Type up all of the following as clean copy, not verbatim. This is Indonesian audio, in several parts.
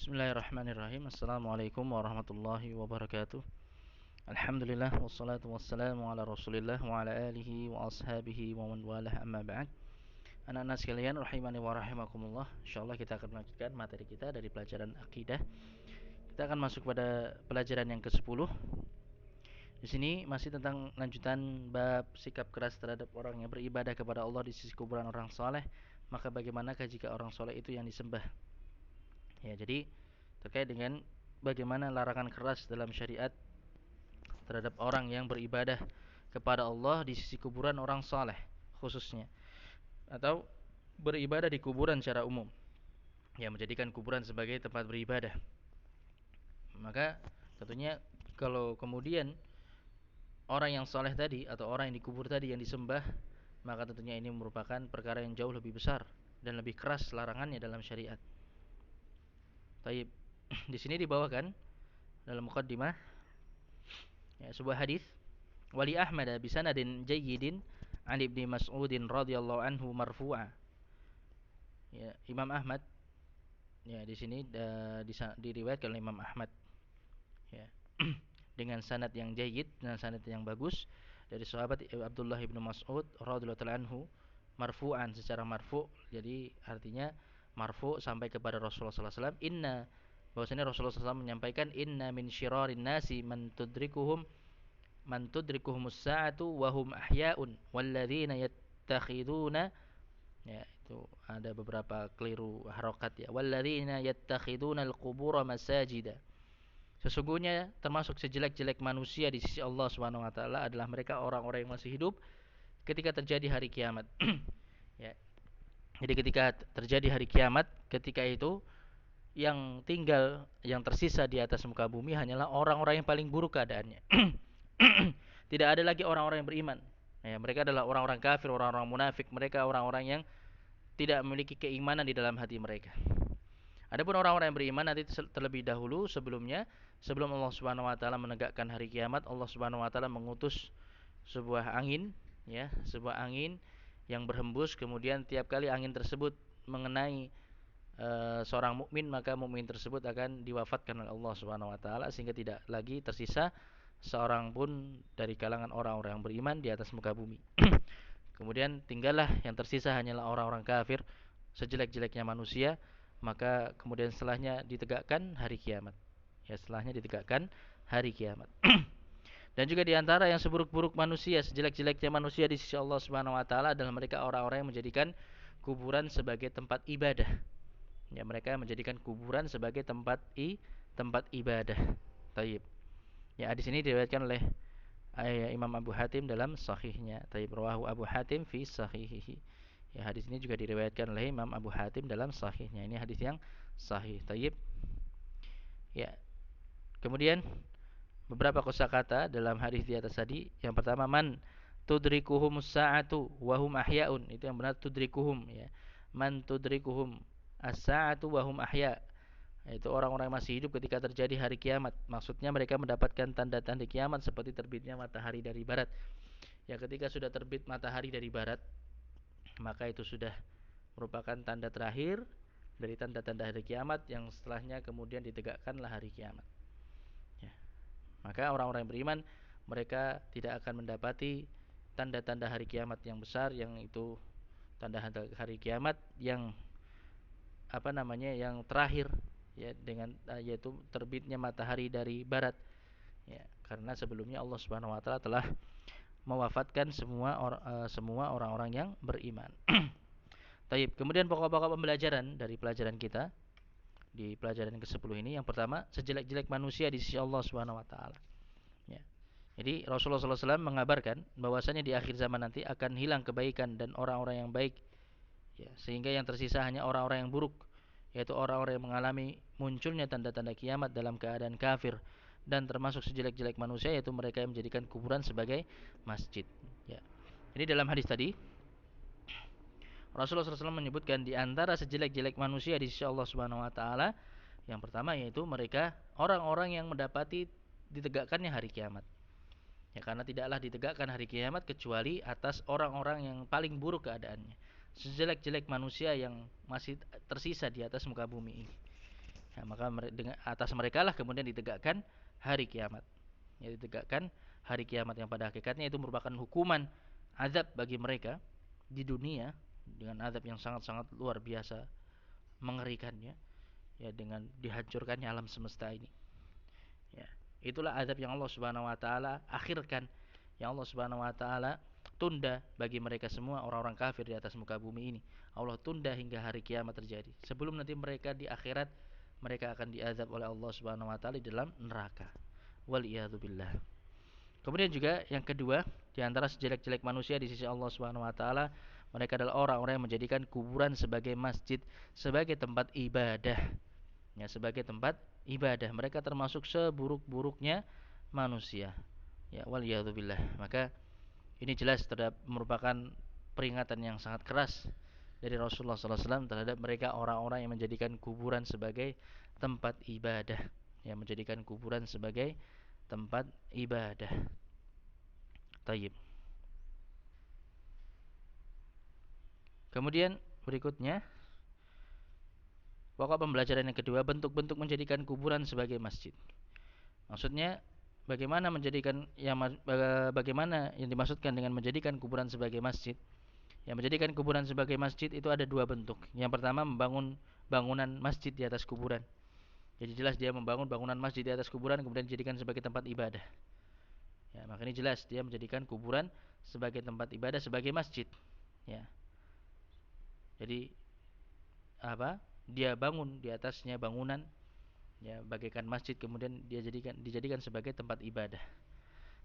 Bismillahirrahmanirrahim. Assalamualaikum warahmatullahi wabarakatuh. Alhamdulillah wassalatu wassalamu ala Rasulillah wa ala alihi wa ashabihi wa man walah amma ba'd. Anak-anak sekalian rahimani wa rahimakumullah. Insyaallah kita akan melanjutkan materi kita dari pelajaran akidah. Kita akan masuk pada pelajaran yang ke-10. Di sini masih tentang lanjutan bab sikap keras terhadap orang yang beribadah kepada Allah di sisi kuburan orang saleh. Maka bagaimanakah jika orang saleh itu yang disembah? Ya, jadi terkait dengan bagaimana larangan keras dalam syariat terhadap orang yang beribadah kepada Allah di sisi kuburan orang saleh khususnya, atau beribadah di kuburan secara umum, yang menjadikan kuburan sebagai tempat beribadah. Maka tentunya kalau kemudian orang yang saleh tadi atau orang yang dikubur tadi yang disembah, maka tentunya ini merupakan perkara yang jauh lebih besar dan lebih keras larangannya dalam syariat. Taib. Di sini dibawakan dalam muqaddimah ya, sebuah hadis wali Ahmad bi sanadin jayyidin an Ibnu Mas'udin radhiyallahu anhu marfu'a. Ya, Imam Ahmad ya di sini diriwayatkan oleh Imam Ahmad ya dengan sanad yang jayyid, dengan sanad yang bagus dari sahabat Abdullah bin Mas'ud radhiyallahu anhu marfu'an, secara marfu'. Jadi artinya marfu' sampai kepada Rasulullah sallallahu alaihi wasallam. Bahwasanya Rasulullah SAW menyampaikan inna min syirarin nasi man tudrikuhumus sa'atu wa hum ahya'un walladzina yattakhiduna, ya itu ada beberapa keliru harokat ya, walladzina yattakhiduna al-qubura masajida. Sesungguhnya termasuk sejelek-jelek manusia di sisi Allah Subhanahu wa taala adalah mereka orang-orang yang masih hidup ketika terjadi hari kiamat. Ya. Jadi ketika terjadi hari kiamat, ketika itu yang tinggal, yang tersisa di atas muka bumi hanyalah orang-orang yang paling buruk keadaannya. Tidak ada lagi orang-orang yang beriman. Ya, mereka adalah orang-orang kafir, orang-orang munafik. Mereka orang-orang yang tidak memiliki keimanan di dalam hati mereka. Adapun orang-orang yang beriman nanti terlebih dahulu sebelum Allah Subhanahu wa taala menegakkan hari kiamat, Allah Subhanahu wa taala mengutus sebuah angin, ya, sebuah angin yang berhembus, kemudian tiap kali angin tersebut mengenai seorang mukmin, maka mukmin tersebut akan diwafatkan oleh Allah Subhanahu wa taala sehingga tidak lagi tersisa seorang pun dari kalangan orang-orang yang beriman di atas muka bumi. Kemudian tinggallah yang tersisa hanyalah orang-orang kafir, sejelek-jeleknya manusia. Maka kemudian setelahnya ditegakkan hari kiamat. Ya, setelahnya ditegakkan hari kiamat. Dan juga di antara yang seburuk-buruk manusia, sejelek-jeleknya manusia di sisi Allah Subhanahu wa taala adalah mereka orang-orang yang menjadikan kuburan sebagai tempat ibadah. Ya, mereka menjadikan kuburan sebagai tempat ibadah. Taib. Ya, di sini diriwayatkan oleh Imam Abu Hatim dalam sahihnya. Taib, rawahu Abu Hatim fi sahihihi. Ya, hadis ini juga diriwayatkan oleh Imam Abu Hatim dalam sahihnya. Ini hadis yang sahih. Taib. Ya. Kemudian beberapa kosakata dalam hadis di atas tadi. Yang pertama, man tudrikuhumus sa'atu wa hum ahya'un. Itu yang benar, tudrikuhum ya. Man tudrikuhum as-sa'atu wa hum ahya'. Itu orang-orang yang masih hidup ketika terjadi hari kiamat. Maksudnya mereka mendapatkan tanda-tanda kiamat seperti terbitnya matahari dari barat. Ya, ketika sudah terbit matahari dari barat, maka itu sudah merupakan tanda terakhir dari tanda-tanda hari kiamat, yang setelahnya kemudian ditegakkanlah hari kiamat. Ya. Maka orang-orang yang beriman, mereka tidak akan mendapati tanda-tanda hari kiamat yang besar, yang itu tanda hari kiamat yang yang terakhir ya, dengan yaitu terbitnya matahari dari barat. Ya, karena sebelumnya Allah Subhanahu wa taala telah mewafatkan semua orang-orang yang beriman. Taib. Kemudian pokok-pokok pembelajaran dari pelajaran kita di pelajaran ke-10 ini, yang pertama, sejelek-jelek manusia di sisi Allah Subhanahu wa taala. Ya. Jadi Rasulullah SAW mengabarkan bahwasanya di akhir zaman nanti akan hilang kebaikan dan orang-orang yang baik. Ya, sehingga yang tersisa hanya orang-orang yang buruk, yaitu orang-orang yang mengalami munculnya tanda-tanda kiamat dalam keadaan kafir, dan termasuk sejelek-jelek manusia yaitu mereka yang menjadikan kuburan sebagai masjid. Ya. Jadi dalam hadis tadi Rasulullah SAW menyebutkan di antara sejelek-jelek manusia di sisi Allah Subhanahu wa taala, yang pertama yaitu mereka orang-orang yang mendapati ditegakkannya hari kiamat. Ya, karena tidaklah ditegakkan hari kiamat kecuali atas orang-orang yang paling buruk keadaannya, sejelek-jelek manusia yang masih tersisa di atas muka bumi ini. Ya, maka dengan atas mereka lah kemudian ditegakkan hari kiamat. Ya, ditegakkan hari kiamat yang pada hakikatnya itu merupakan hukuman azab bagi mereka di dunia dengan azab yang sangat-sangat luar biasa mengerikannya, ya, dengan dihancurkannya alam semesta ini. Ya, itulah azab yang Allah Subhanahu wa taala akhirkan, yang Allah Subhanahu wa taala tunda bagi mereka semua orang-orang kafir di atas muka bumi ini. Allah tunda hingga hari kiamat terjadi. Sebelum nanti mereka di akhirat mereka akan diazab oleh Allah Subhanahu wa taala di dalam neraka. Waliyadzubillah. Kemudian juga yang kedua, di antara sejelek-jelek manusia di sisi Allah Subhanahu wa taala, mereka adalah orang-orang yang menjadikan kuburan sebagai masjid, sebagai tempat ibadah. Ya, sebagai tempat ibadah. Mereka termasuk seburuk-buruknya manusia. Ya, waliyadzubillah. Maka ini jelas merupakan peringatan yang sangat keras dari Rasulullah SAW terhadap mereka orang-orang yang menjadikan kuburan sebagai tempat ibadah. Ya, menjadikan kuburan sebagai tempat ibadah. Tayyib. Kemudian berikutnya, pokok pembelajaran yang kedua, bentuk-bentuk menjadikan kuburan sebagai masjid. Maksudnya bagaimana bagaimana yang dimaksudkan dengan menjadikan kuburan sebagai masjid? Yang menjadikan kuburan sebagai masjid itu ada dua bentuk. Yang pertama, membangun bangunan masjid di atas kuburan. Jadi jelas dia membangun bangunan masjid di atas kuburan kemudian dijadikan sebagai tempat ibadah. Ya, maka ini jelas dia menjadikan kuburan sebagai tempat ibadah, sebagai masjid. Ya. Jadi apa? Dia bangun di atasnya bangunan, ya, bagaikan masjid, kemudian dia dijadikan sebagai tempat ibadah.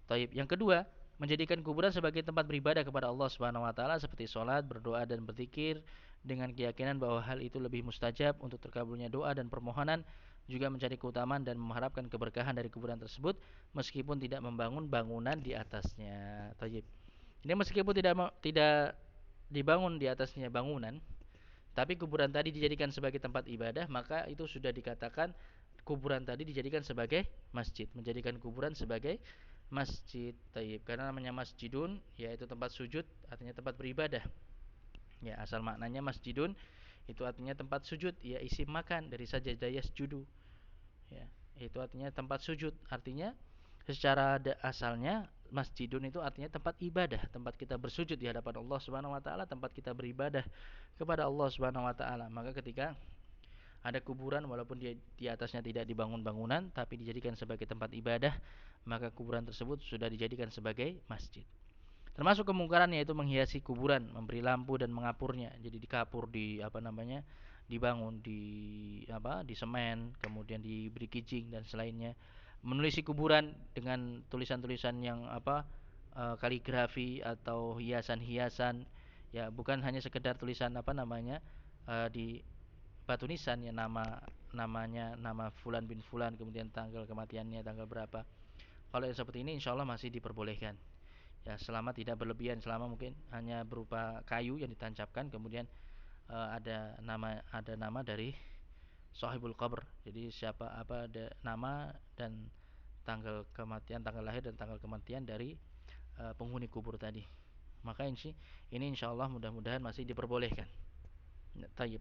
Taib. Yang kedua, menjadikan kuburan sebagai tempat beribadah kepada Allah Subhanahu wa taala seperti salat, berdoa dan berzikir dengan keyakinan bahwa hal itu lebih mustajab untuk terkabulnya doa dan permohonan, juga mencari keutamaan dan mengharapkan keberkahan dari kuburan tersebut meskipun tidak membangun bangunan di atasnya. Taib. Ini meskipun tidak dibangun di atasnya bangunan, tapi kuburan tadi dijadikan sebagai tempat ibadah, maka itu sudah dikatakan kuburan tadi dijadikan sebagai masjid, menjadikan kuburan sebagai masjid. Taib. Karena namanya masjidun, yaitu tempat sujud, artinya tempat beribadah. Ya, asal maknanya masjidun itu artinya tempat sujud, ya, isim makan dari sajadah yasjudu. Ya, itu artinya tempat sujud. Artinya secara asalnya masjidun itu artinya tempat ibadah, tempat kita bersujud di hadapan Allah Subhanahu wa taala, tempat kita beribadah kepada Allah Subhanahu wa taala. Maka ketika ada kuburan walaupun di atasnya tidak dibangun bangunan tapi dijadikan sebagai tempat ibadah, maka kuburan tersebut sudah dijadikan sebagai masjid. Termasuk kemungkaran yaitu menghiasi kuburan, memberi lampu dan mengapurnya. Jadi dikapur, dibangun di semen, kemudian diberi kijing dan selainnya. Menulisi kuburan dengan tulisan-tulisan yang kaligrafi atau hiasan-hiasan, ya, bukan hanya sekedar tulisan di batu nisan, ya, nama fulan bin fulan, kemudian tanggal kematiannya tanggal berapa. Kalau yang seperti ini insyaallah masih diperbolehkan. Ya, selama tidak berlebihan, selama mungkin hanya berupa kayu yang ditancapkan kemudian ada nama dari sahibul qabr. Jadi ada nama dan tanggal kematian, tanggal lahir dan tanggal kematian dari penghuni kubur tadi. Maka ini insyaallah mudah-mudahan masih diperbolehkan. Tayyib.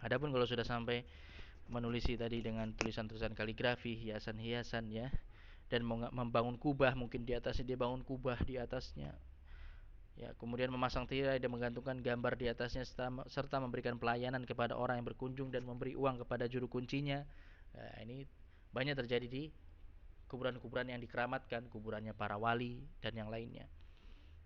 Adapun kalau sudah sampai menulisi tadi dengan tulisan-tulisan kaligrafi, hiasan-hiasan, ya, dan membangun kubah, mungkin di atasnya dia bangun kubah di atasnya, ya, kemudian memasang tirai dan menggantungkan gambar di atasnya serta memberikan pelayanan kepada orang yang berkunjung dan memberi uang kepada juru kuncinya. Ini banyak terjadi di kuburan-kuburan yang dikeramatkan, kuburannya para wali dan yang lainnya.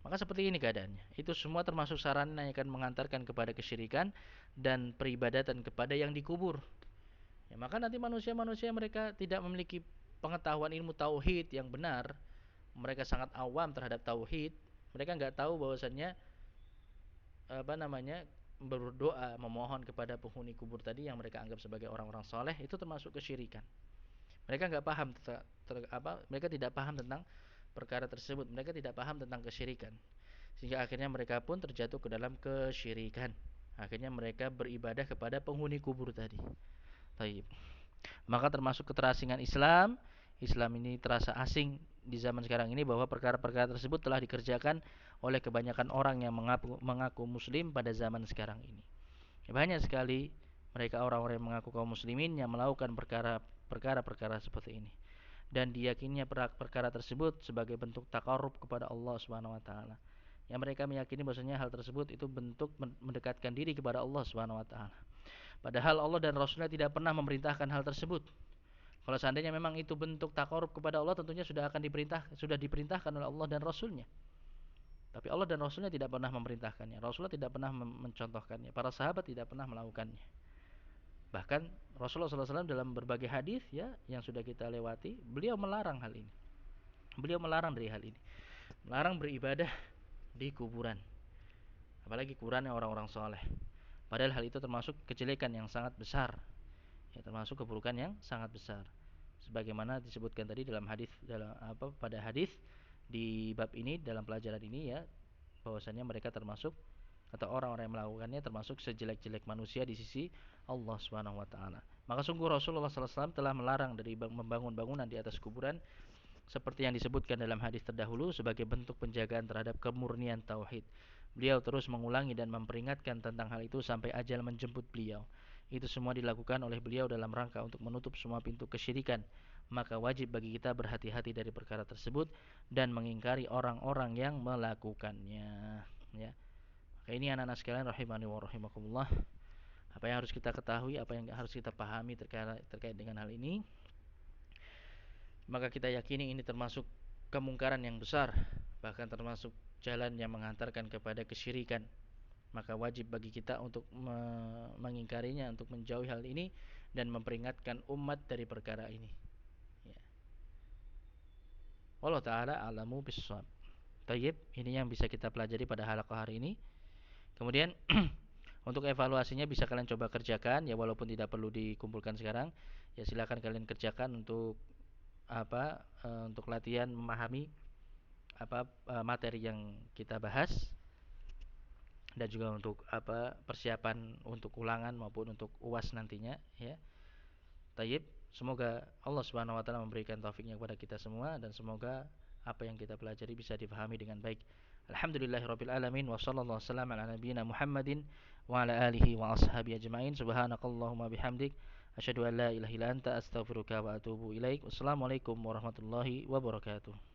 Maka seperti ini keadaannya. Itu semua termasuk sarana yang akan mengantarkan kepada kesyirikan dan peribadatan kepada yang dikubur. Ya, maka nanti manusia-manusia mereka tidak memiliki pengetahuan ilmu tauhid yang benar, mereka sangat awam terhadap tauhid, mereka nggak tahu bahwasannya berdoa memohon kepada penghuni kubur tadi yang mereka anggap sebagai orang-orang soleh itu termasuk kesyirikan. Mereka nggak paham mereka tidak paham tentang perkara tersebut, mereka tidak paham tentang kesyirikan, sehingga akhirnya mereka pun terjatuh ke dalam kesyirikan. Akhirnya mereka beribadah kepada penghuni kubur tadi. Taib. Maka termasuk keterasingan Islam ini terasa asing di zaman sekarang ini bahwa perkara-perkara tersebut telah dikerjakan oleh kebanyakan orang yang mengaku muslim pada zaman sekarang ini. Banyak sekali Mereka orang-orang yang mengaku kaum muslimin yang melakukan perkara-perkara seperti ini, dan diyakininya perkara tersebut sebagai bentuk takarrub kepada Allah Subhanahu wa taala. Yang mereka meyakini bahwasanya hal tersebut itu bentuk mendekatkan diri kepada Allah Subhanahu wa taala. Padahal Allah dan Rasulnya tidak pernah memerintahkan hal tersebut. Kalau seandainya memang itu bentuk takarrub kepada Allah, tentunya sudah diperintahkan oleh Allah dan Rasulnya. Tapi Allah dan Rasulnya tidak pernah memerintahkannya. Rasulullah tidak pernah mencontohkannya. Para sahabat tidak pernah melakukannya. Bahkan Rasulullah SAW dalam berbagai hadis ya yang sudah kita lewati, beliau melarang hal ini. Beliau melarang dari hal ini. Melarang beribadah di kuburan. Apalagi kuburannya orang-orang soleh. Padahal hal itu termasuk kejelekan yang sangat besar. Ya, termasuk keburukan yang sangat besar. Sebagaimana disebutkan tadi dalam hadis pada hadis di bab ini dalam pelajaran ini ya, bahwasanya mereka termasuk atau orang-orang yang melakukannya termasuk sejelek-jelek manusia di sisi Allah Subhanahu wa taala. Maka sungguh Rasulullah sallallahu alaihi wasallam telah melarang dari membangun bangunan di atas kuburan seperti yang disebutkan dalam hadis terdahulu sebagai bentuk penjagaan terhadap kemurnian tauhid. Beliau terus mengulangi dan memperingatkan tentang hal itu sampai ajal menjemput beliau. Itu semua dilakukan oleh beliau dalam rangka untuk menutup semua pintu kesyirikan. Maka wajib bagi kita berhati-hati dari perkara tersebut dan mengingkari orang-orang yang melakukannya. Ya. Ini anak-anak sekalian rahimani wa rahimakumullah. Apa yang harus kita ketahui, apa yang harus kita pahami terkait dengan hal ini? Maka kita yakini ini termasuk kemungkaran yang besar, bahkan termasuk jalan yang mengantarkan kepada kesyirikan. Maka wajib bagi kita untuk mengingkarinya, untuk menjauhi hal ini dan memperingatkan umat dari perkara ini. Ya. Wallahu taala a'lamu bissawab. Tayyib, ini yang bisa kita pelajari pada halaqah hari ini. Kemudian untuk evaluasinya bisa kalian coba kerjakan ya, walaupun tidak perlu dikumpulkan sekarang. Ya silakan kalian kerjakan untuk untuk latihan memahami materi yang kita bahas, dan juga untuk persiapan untuk ulangan maupun untuk UAS nantinya ya. Tayyib, semoga Allah Subhanahu wa taala memberikan taufiknya kepada kita semua, dan semoga apa yang kita pelajari bisa dipahami dengan baik. Alhamdulillahirabbil alamin wa sallallahu wasallam ala nabiyyina Muhammadin wa ala alihi wa ashabihi ajmain. Subhanakallahumma bihamdik asyhadu an la ilaha illa anta astaghfiruka wa atubu ilaik. Wassalamualaikum warahmatullahi wabarakatuh.